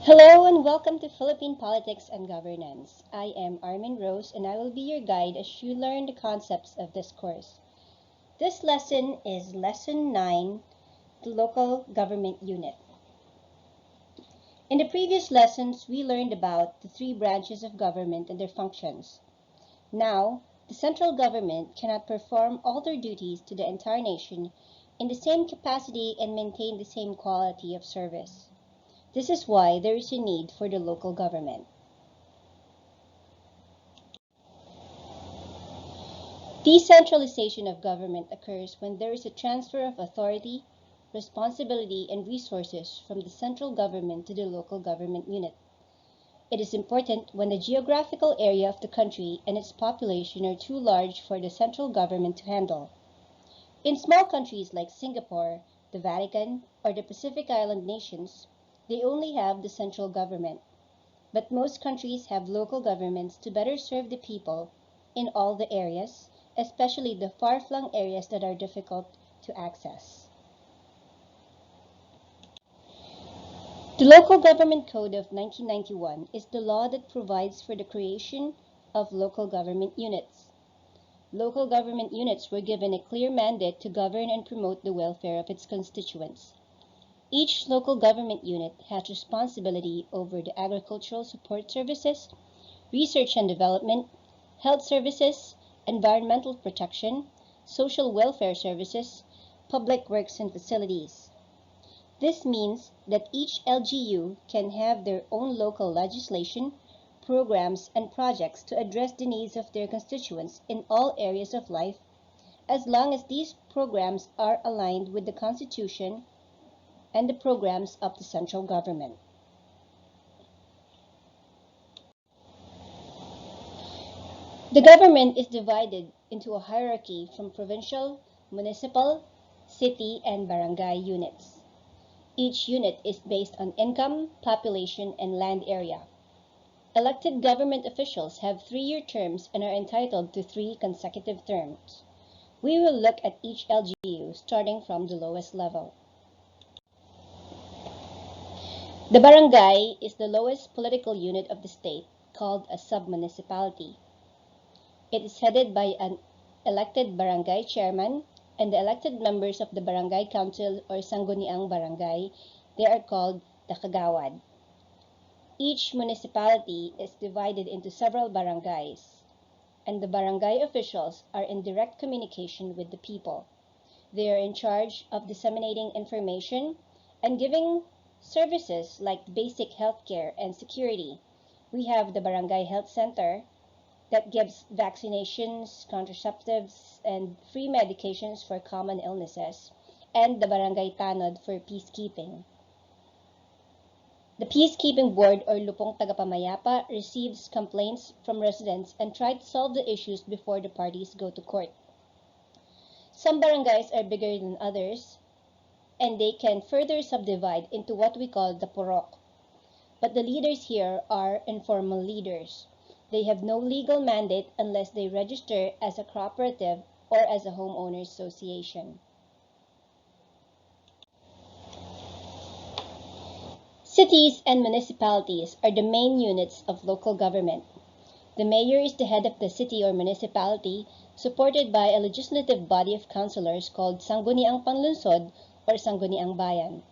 Hello and welcome to Philippine Politics and Governance. I am Armin Rose and I will be your guide as you learn the concepts of this course. This lesson is Lesson 9, the Local Government Unit. In the previous lessons, we learned about the three branches of government and their functions. Now, the central government cannot perform all their duties to the entire nation in the same capacity and maintain the same quality of service. This is why there is a need for the local government. Decentralization of government occurs when there is a transfer of authority, responsibility, and resources from the central government to the local government unit. It is important when the geographical area of the country and its population are too large for the central government to handle. In small countries like Singapore, the Vatican, or the Pacific Island nations, they only have the central government. But most countries have local governments to better serve the people in all the areas, especially the far-flung areas that are difficult to access. The Local Government Code of 1991 is the law that provides for the creation of local government units. Local government units were given a clear mandate to govern and promote the welfare of its constituents. Each local government unit has responsibility over the agricultural support services, research and development, health services, environmental protection, social welfare services, public works and facilities. This means that each LGU can have their own local legislation, programs, and projects to address the needs of their constituents in all areas of life, as long as these programs are aligned with the Constitution and the programs of the central government. The government is divided into a hierarchy from provincial, municipal, city, and barangay units. Each unit is based on income, population, and land area. Elected government officials have 3-year terms and are entitled to 3 consecutive terms. We will look at each LGU starting from the lowest level. The barangay is the lowest political unit of the state, called a sub-municipality. It is headed by an elected barangay chairman and the elected members of the barangay council or sangguniang barangay. They are called the kagawad. Each municipality is divided into several barangays, and the barangay officials are in direct communication with the people. They are in charge of disseminating information and giving services like basic health care and security. We have the Barangay Health Center that gives vaccinations, contraceptives, and free medications for common illnesses, and the Barangay Tanod for peacekeeping. The Peacekeeping Board or Lupong Tagapamayapa receives complaints from residents and tries to solve the issues before the parties go to court. Some barangays are bigger than others, and they can further subdivide into what we call the purok. But the leaders here are informal leaders. They have no legal mandate unless they register as a cooperative or as a homeowners association. Cities and municipalities are the main units of local government. The mayor is the head of the city or municipality, supported by a legislative body of councilors called Sangguniang Panlungsod or Sangguniang Bayan.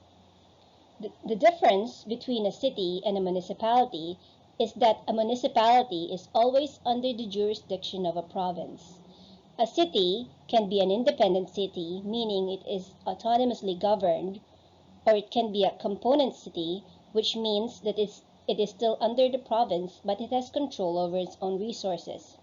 The difference between a city and a municipality is that a municipality is always under the jurisdiction of a province. A city can be an independent city, meaning it is autonomously governed, or it can be a component city, which means that it is still under the province, but it has control over its own resources.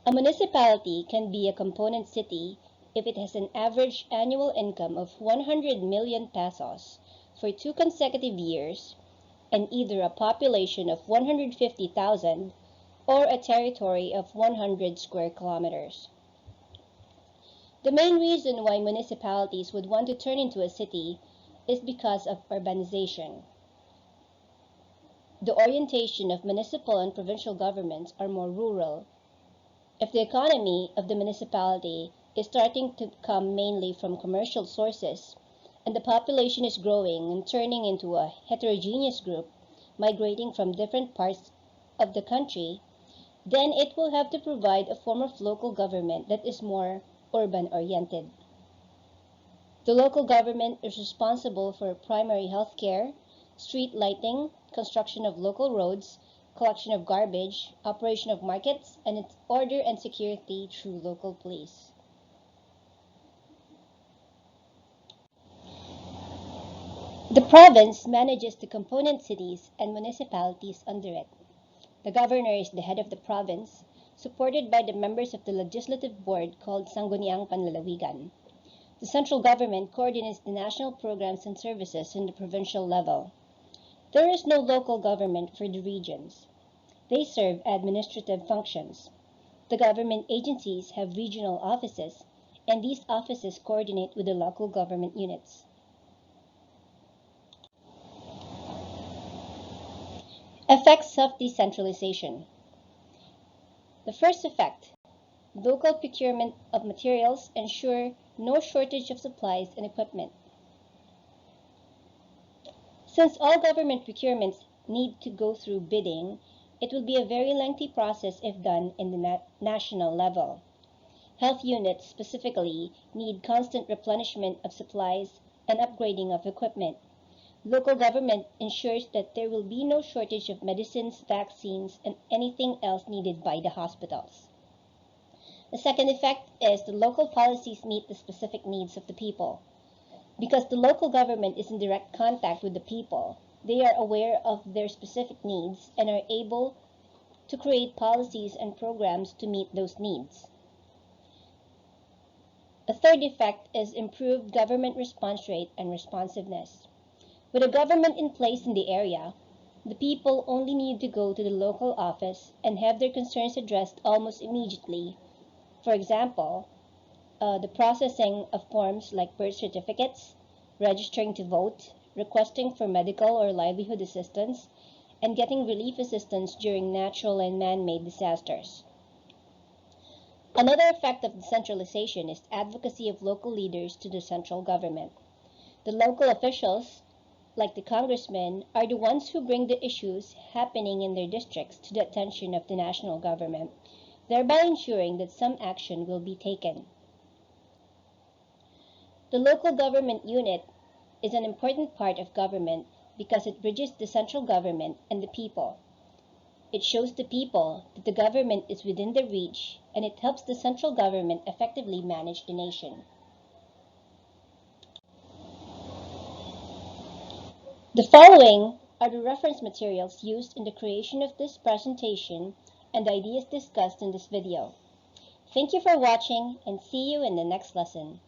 A municipality can be a component city if it has an average annual income of 100 million pesos for 2 consecutive years and either a population of 150,000 or a territory of 100 square kilometers. The main reason why municipalities would want to turn into a city is because of urbanization. The orientation of municipal and provincial governments are more rural. If the economy of the municipality is starting to come mainly from commercial sources, and the population is growing and turning into a heterogeneous group, migrating from different parts of the country, then it will have to provide a form of local government that is more urban-oriented. The local government is responsible for primary health care, street lighting, construction of local roads, collection of garbage, operation of markets, and its order and security through local police. The province manages the component cities and municipalities under it. The governor is the head of the province, supported by the members of the legislative board called Sangguniang Panlalawigan. The central government coordinates the national programs and services in the provincial level. There is no local government for the regions. They serve administrative functions. The government agencies have regional offices, and these offices coordinate with the local government units. Effects of decentralization. The first effect, local procurement of materials ensure no shortage of supplies and equipment. Since all government procurements need to go through bidding, it will be a very lengthy process if done in the national level. Health units specifically need constant replenishment of supplies and upgrading of equipment. Local government ensures that there will be no shortage of medicines, vaccines, and anything else needed by the hospitals. The second effect is the local policies meet the specific needs of the people. Because the local government is in direct contact with the people, they are aware of their specific needs and are able to create policies and programs to meet those needs. A third effect is improved government response rate and responsiveness. With a government in place in the area, the people only need to go to the local office and have their concerns addressed almost immediately. For example, the processing of forms like birth certificates, registering to vote, requesting for medical or livelihood assistance, and getting relief assistance during natural and man-made disasters. Another effect of decentralization is advocacy of local leaders to the central government. The local officials, like the congressmen, are the ones who bring the issues happening in their districts to the attention of the national government, thereby ensuring that some action will be taken. The local government unit is an important part of government because it bridges the central government and the people. It shows the people that the government is within their reach, and it helps the central government effectively manage the nation. The following are the reference materials used in the creation of this presentation and the ideas discussed in this video. Thank you for watching, and see you in the next lesson.